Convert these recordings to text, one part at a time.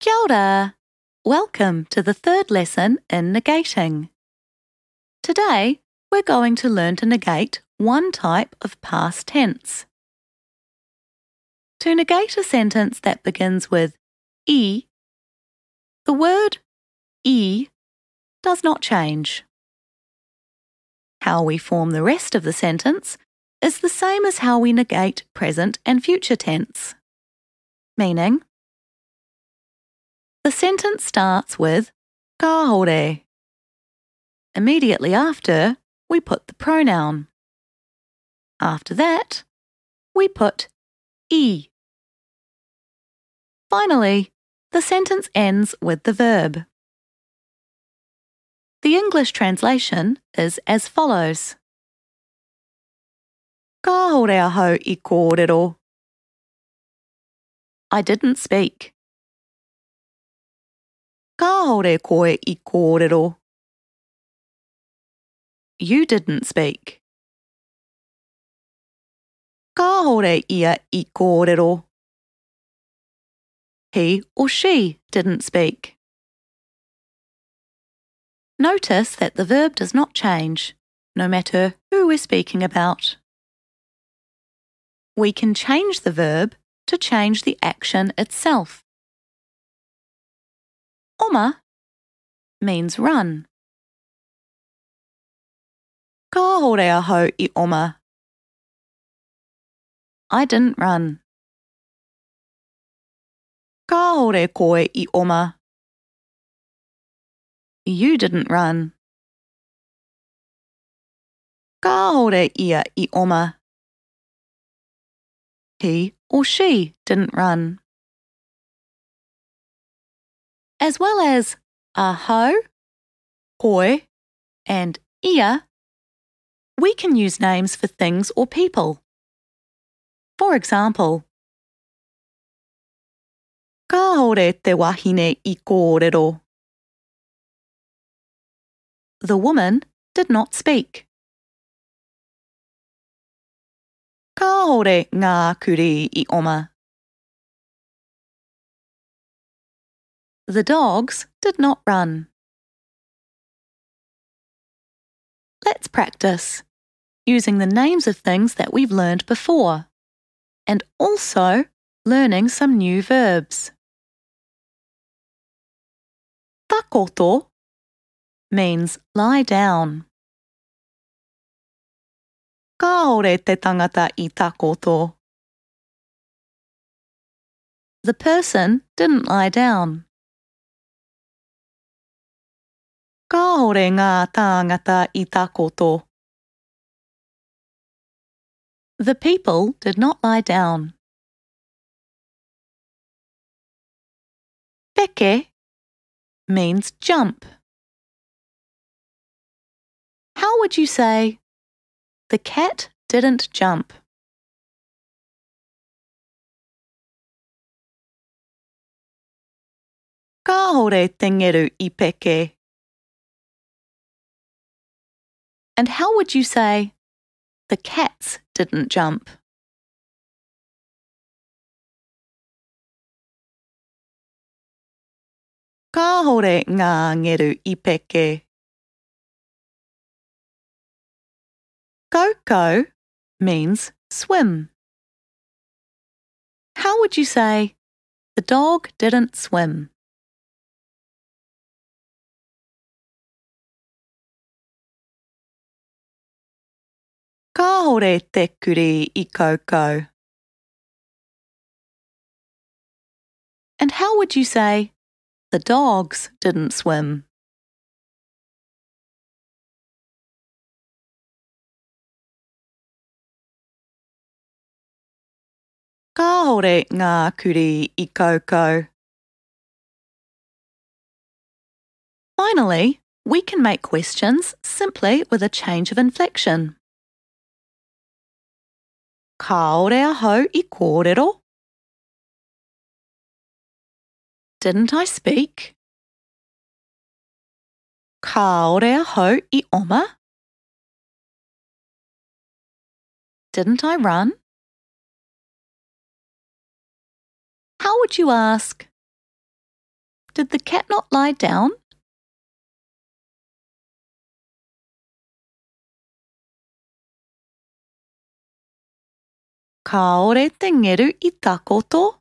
Kia ora! Welcome to the third lesson in negating. Today, we're going to learn to negate one type of past tense. To negate a sentence that begins with e, the word e does not change. How we form the rest of the sentence is the same as how we negate present and future tense. Meaning, the sentence starts with ka hore. Immediately after, we put the pronoun. After that, we put e. Finally, the sentence ends with the verb. The English translation is as follows. Ka hore ahau I kōrero. I didn't speak. Ka hore koe I kōrero. You didn't speak. Ka hore ia I kōrero. He or she didn't speak. Notice that the verb does not change, no matter who we're speaking about. We can change the verb to change the action itself. Oma means run. Ka hore ahau I oma. I didn't run. Ka hore koe I oma. You didn't run. Ka hore ia I oma. He or she didn't run. As well as ahau, koe, and ia, we can use names for things or people. For example, ka hore te wahine I kōrero. The woman did not speak. Ka hore ngā kuri I oma. The dogs did not run. Let's practice using the names of things that we've learned before and also learning some new verbs. Takoto means lie down. Ka hore te tangata I takoto. The person didn't lie down. Ka hore ngā tāngata I takoto. The people did not lie down. Peke means jump. How would you say, the cat didn't jump? Ka hore te ngeru I peke. And how would you say, the cats didn't jump? Ka hore ngā ngeru I peke. Koko means swim. How would you say, the dog didn't swim? Ka hore te kuri I koko. And how would you say, the dogs didn't swim? Ka hore ngā kuri I koko. Finally, we can make questions simply with a change of inflection. Ka ore ahau I kōrero. Didn't I speak? Ka ore ahau I oma. Didn't I run? How would you ask, Did the cat not lie down? Ka ore te ngeru I takoto?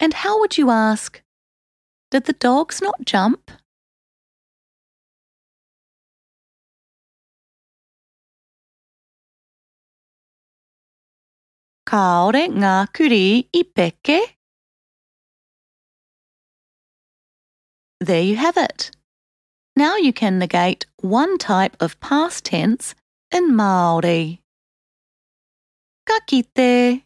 And how would you ask, did the dogs not jump? Ka ore ngā kuri I peke? There you have it. Now you can negate one type of past tense in Māori. Ka kite.